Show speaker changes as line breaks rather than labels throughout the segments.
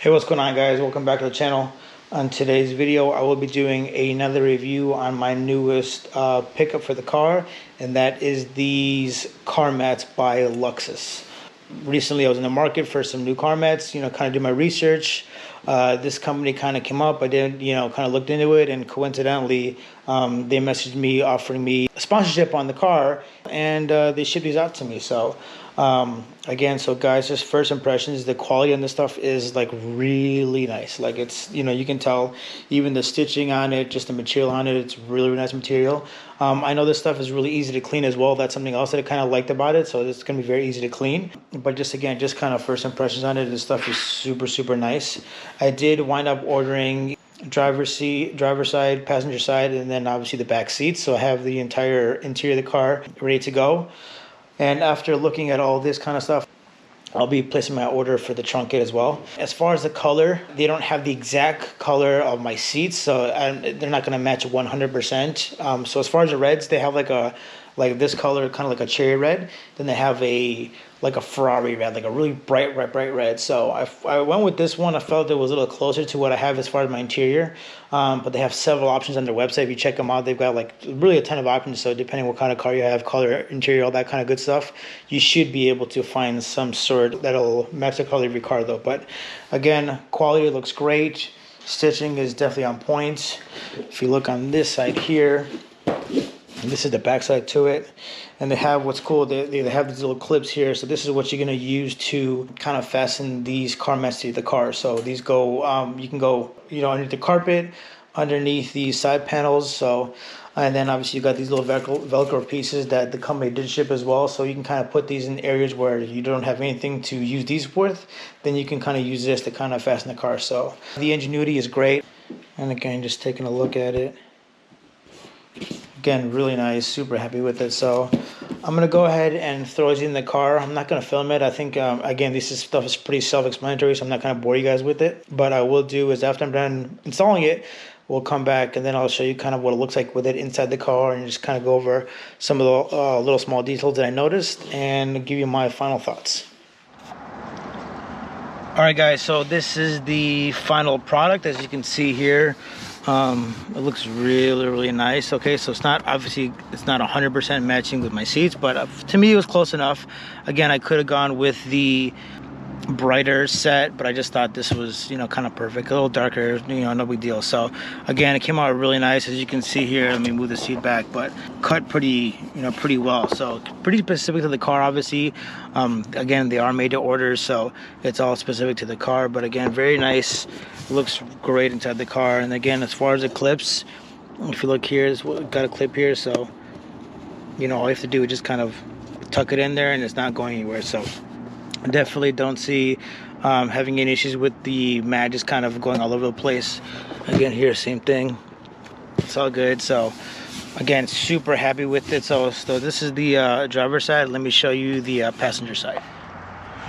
Hey, what's going on, guys? Welcome back to the channel. On today's video I will be doing another review on my newest pickup for the car, and that is these car mats by Luxus. Recently I was in the market for some new car mats, kind of do my research. This company kind of came up. I did, kind of looked into it, and coincidentally they messaged me offering me a sponsorship on the car, and they shipped these out to me. So again, so guys, just first impressions, the quality on this stuff is like really nice. Like it's, you can tell even the stitching on it, just the material on it, it's really, really nice material. I know this stuff is really easy to clean as well. That's something else that I kind of liked about it. So it's going to be very easy to clean. But just again, just kind of first impressions on it, this stuff is super, super nice. I did wind up ordering driver's side, passenger side, and then obviously the back seats. So I have the entire interior of the car ready to go. And after looking at all this kind of stuff, I'll be placing my order for the trunk kit as well. As far as the color, they don't have the exact color of my seats, so they're not going to match 100%. So as far as the reds, they have like this color, kind of like a cherry red. Then they have like a Ferrari red, like a really bright red. So I went with this one. I felt it was a little closer to what I have as far as my interior. But they have several options on their website. If you check them out, they've got like really a ton of options. So depending what kind of car you have, color, interior, all that kind of good stuff, you should be able to find some sort that'll match the color of your car though. But again, quality looks great. Stitching is definitely on point. If you look on this side here, and this is the back side to it, and they have what's cool, they have these little clips here. So this is what you're going to use to kind of fasten these car mats to the car. So these go, you can go, underneath the carpet, underneath these side panels. So, and then obviously you got these little Velcro pieces that the company did ship as well. So you can kind of put these in areas where you don't have anything to use these with. Then you can kind of use this to kind of fasten the car. So the ingenuity is great. And again, just taking a look at it. Again, really nice, super happy with it. So I'm gonna go ahead and throw these in the car. I'm not gonna film it. I think again, this stuff is pretty self-explanatory, so I'm not gonna bore you guys with it. But I will do is after I'm done installing it, we'll come back and then I'll show you kind of what it looks like with it inside the car, and just kind of go over some of the little small details that I noticed and give you my final thoughts. All right, guys, so this is the final product. As you can see here, it looks really nice. Okay, so it's not 100% matching with my seats, but to me it was close enough. Again, I could have gone with the brighter set, but I just thought this was kind of perfect. A little darker, no big deal. So again, it came out really nice. As you can see here, let me move the seat back, but cut pretty well. So pretty specific to the car, obviously. Again, they are made to order, so it's all specific to the car. But again, very nice. Looks great inside the car. And again, as far as the clips, if you look here, it's got a clip here. So all you have to do is just kind of tuck it in there, and it's not going anywhere. So I definitely don't see having any issues with the mat just kind of going all over the place. Again, here, same thing. It's all good. So again, super happy with it. So this is the driver's side. Let me show you the passenger side.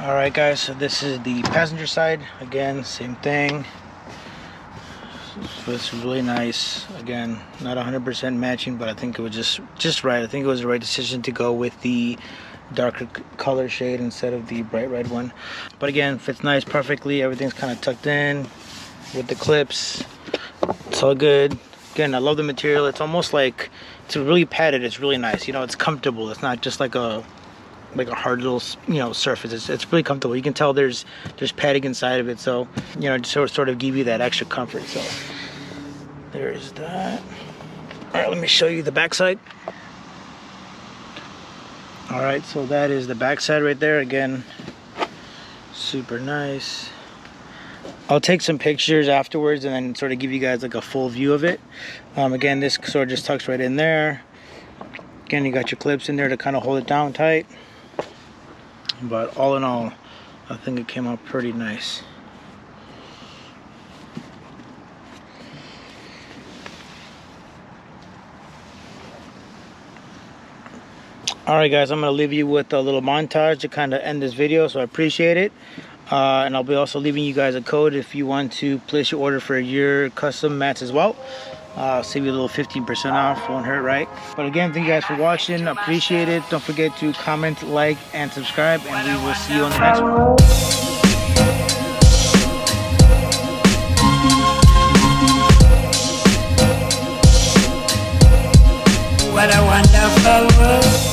All right, guys, so this is the passenger side. Again, same thing. So it's really nice. Again, not 100% matching, but I think it was just right. I think it was the right decision to go with the darker color shade instead of the bright red one. But again, fits nice perfectly. Everything's kind of tucked in with the clips. It's all good. Again, I love the material. It's almost like it's really padded. It's really nice. It's comfortable. It's not just like a hard little surface. It's really comfortable. You can tell there's padding inside of it, so just sort of give you that extra comfort. So there's that. All right, let me show you the back side. All right, so that is the back side right there. Again, super nice. I'll take some pictures afterwards and then sort of give you guys like a full view of it. Again, this sort of just tucks right in there. Again, you got your clips in there to kind of hold it down tight. But all in all, I think it came out pretty nice. Alright, guys, I'm going to leave you with a little montage to kind of end this video, so I appreciate it. And I'll be also leaving you guys a code if you want to place your order for your custom mats as well. Save you a little 15% off, won't hurt, right? But again, thank you guys for watching. Appreciate it. Don't forget to comment, like, and subscribe, and we will see you on the next one.
wonderful world.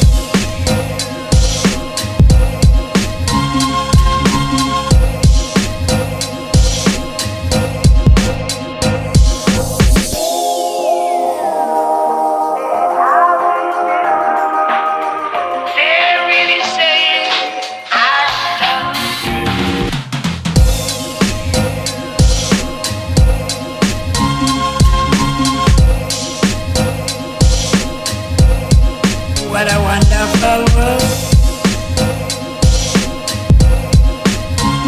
What a wonderful world.